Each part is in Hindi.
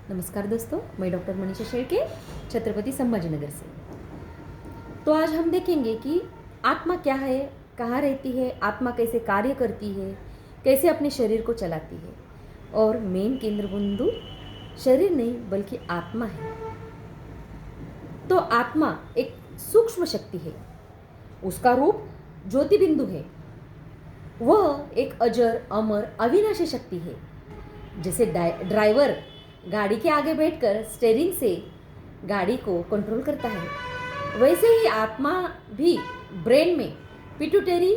नमस्कार दोस्तों, मैं डॉक्टर मनीषा शेळके छत्रपति संभाजीनगर से। तो आज हम देखेंगे कि आत्मा क्या है, कहाँ रहती है, आत्मा कैसे कार्य करती है, कैसे अपने शरीर को चलाती है। और मेन केंद्र बिंदु शरीर नहीं बल्कि आत्मा है। तो आत्मा एक सूक्ष्म शक्ति है, उसका रूप ज्योति बिंदु है। वह एक अजर अमर अविनाशी शक्ति है। जैसे ड्राइवर गाड़ी के आगे बैठकर स्टीयरिंग से गाड़ी को कंट्रोल करता है, वैसे ही आत्मा भी ब्रेन में पिट्यूटरी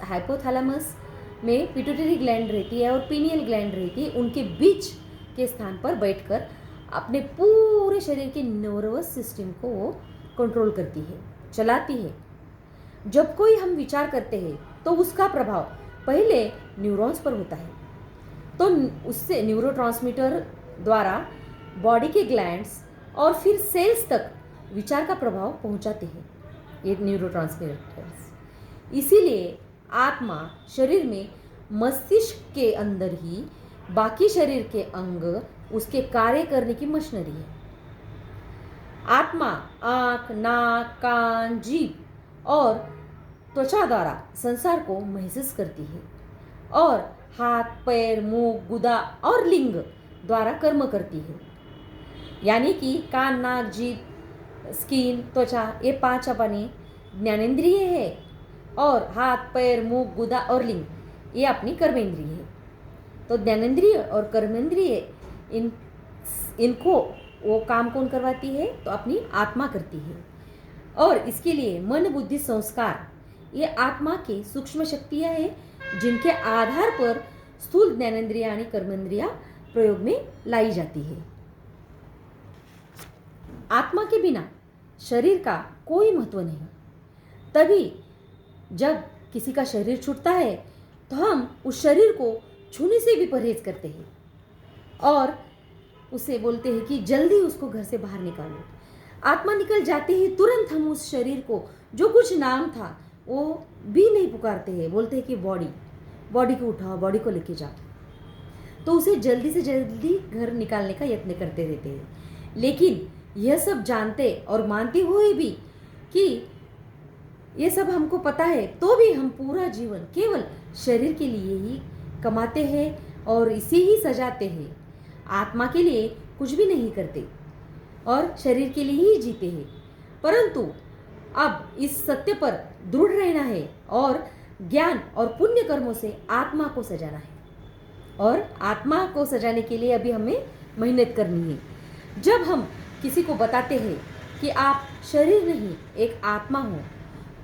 हाइपोथैलेमस में पिट्यूटरी ग्लैंड रहती है और पीनियल ग्लैंड रहती है। उनके बीच के स्थान पर बैठकर अपने पूरे शरीर के नर्वस सिस्टम को वो कंट्रोल करती है, चलाती है। जब कोई हम विचार करते हैं तो उसका प्रभाव पहले न्यूरॉन्स पर होता है, तो उससे न्यूरोट्रांसमीटर द्वारा बॉडी के ग्लैंड्स और फिर सेल्स तक विचार का प्रभाव पहुंचाते हैं ये न्यूरोट्रांसमीटर्स। इसीलिए आत्मा शरीर में मस्तिष्क के अंदर ही बाकी शरीर के अंग उसके कार्य करने की मशीनरी है। आत्मा आँख, नाक, कान, जीभ और त्वचा द्वारा संसार को महसूस करती है और हाथ, पैर, मुंह, गुदा और लिंग द्वारा कर्म करती है। यानी कि कान, नाक, जीभ, स्किन, त्वचा ये 5 अपने ज्ञानेंद्रिय है और हाथ, पैर, मुंह, गुदा और लिंग ये अपनी कर्मेंद्रिय है। तो ज्ञानेंद्रिय और कर्मेंद्रिय इनको वो काम कौन करवाती है? तो अपनी आत्मा करती है। और इसके लिए मन, बुद्धि, संस्कार ये आत्मा की सूक्ष्म शक्तियाँ हैं जिनके आधार पर स्थूल ज्ञानेंद्रिया और कर्मेंद्रिया प्रयोग में लाई जाती है। आत्मा के बिना शरीर का कोई महत्व नहीं। तभी जब किसी का शरीर छूटता है तो हम उस शरीर को छूने से भी परहेज करते हैं और उसे बोलते हैं कि जल्दी उसको घर से बाहर निकालो। आत्मा निकल जाते ही तुरंत हम उस शरीर को जो कुछ नाम था वो भी नहीं पुकारते हैं, बोलते हैं कि बॉडी को उठाओ, बॉडी को लेके जाओ। तो उसे जल्दी से जल्दी घर निकालने का यत्न करते रहते हैं। लेकिन यह सब जानते और मानते हुए भी कि ये सब हमको पता है, तो भी हम पूरा जीवन केवल शरीर के लिए ही कमाते हैं और इसे ही सजाते हैं। आत्मा के लिए कुछ भी नहीं करते और शरीर के लिए ही जीते हैं। परंतु अब इस सत्य पर दृढ़ रहना है और ज्ञान और पुण्य कर्मों से आत्मा को सजाना है। और आत्मा को सजाने के लिए अभी हमें मेहनत करनी है। जब हम किसी को बताते हैं कि आप शरीर नहीं एक आत्मा हो,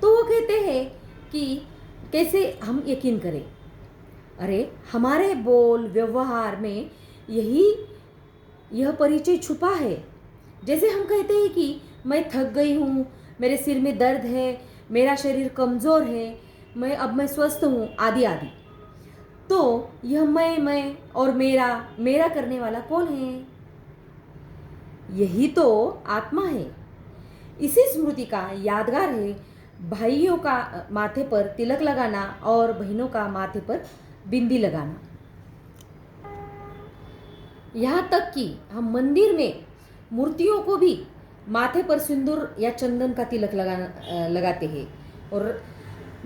तो वो कहते हैं कि कैसे हम यकीन करें। अरे हमारे बोल व्यवहार में यह परिचय छुपा है। जैसे हम कहते हैं कि मैं थक गई हूँ, मेरे सिर में दर्द है, मेरा शरीर कमज़ोर है, मैं स्वस्थ हूँ, आदि आदि। तो यह मैं और मेरा करने वाला कौन है? यही तो आत्मा है। इसी स्मृति का यादगार है भाइयों का माथे पर तिलक लगाना और बहनों का माथे पर बिंदी लगाना। यहाँ तक कि हम मंदिर में मूर्तियों को भी माथे पर सिंदूर या चंदन का तिलक लगाते हैं। और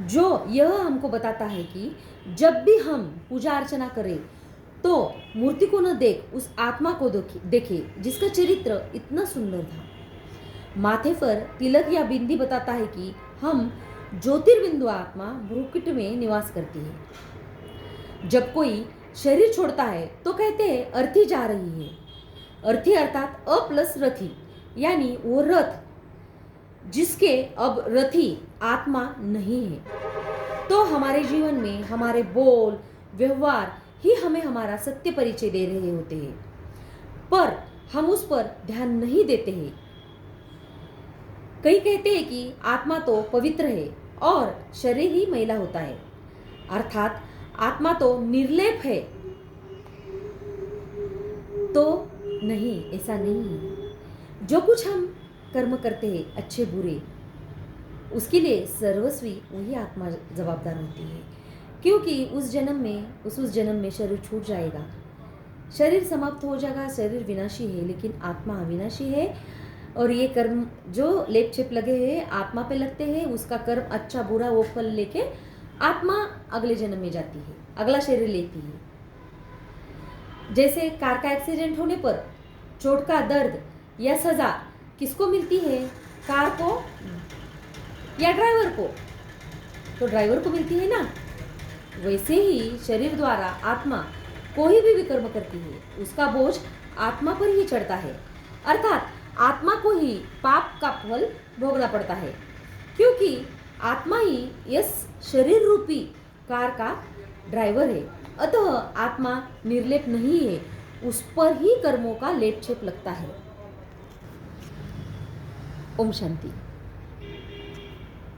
जो यह हमको बताता है कि जब भी हम पूजा अर्चना करें तो मूर्ति को न देख उस आत्मा को देखे जिसका चरित्र इतना सुंदर था। माथे पर तिलक या बिंदी बताता है कि हम ज्योतिर्बिंदु आत्मा भ्रूकुट में निवास करती है। जब कोई शरीर छोड़ता है तो कहते हैं अर्थी जा रही है। अर्थी अर्थात अ प्लस रथी, यानी वो रथ जिसके अब रथी आत्मा नहीं है। तो हमारे जीवन में हमारे बोल व्यवहार ही हमें हमारा सत्य परिचय दे रहे होते हैं, पर हम उस पर ध्यान नहीं देते हैं। कई कहते हैं कि आत्मा तो पवित्र है और शरीर ही मैला होता है, अर्थात आत्मा तो निर्लेप है। तो नहीं, ऐसा नहीं है। जो कुछ हम कर्म करते हैं अच्छे बुरे, उसके लिए सर्वस्वी वही आत्मा जवाबदार होती है। क्योंकि उस जन्म में शरीर छूट जाएगा शरीर समाप्त हो जाएगा, शरीर विनाशी है, लेकिन आत्मा अविनाशी है। और ये कर्म जो लेप छेप लगे हैं आत्मा पे लगते हैं, उसका कर्म अच्छा बुरा वो फल लेके आत्मा अगले जन्म में जाती है, अगला शरीर लेती है। जैसे कार का एक्सीडेंट होने पर चोट का दर्द या सजा किसको मिलती है, कार को या ड्राइवर को? तो ड्राइवर को मिलती है ना। वैसे ही शरीर द्वारा आत्मा कोई भी विकर्म करती है, उसका बोझ आत्मा पर ही चढ़ता है, अर्थात आत्मा को ही पाप का फल भोगना पड़ता है, क्योंकि आत्मा ही इस शरीर रूपी कार का ड्राइवर है। अतः आत्मा निर्लेप नहीं है, उस पर ही कर्मों का लेप छेप लगता है। ओम शांति।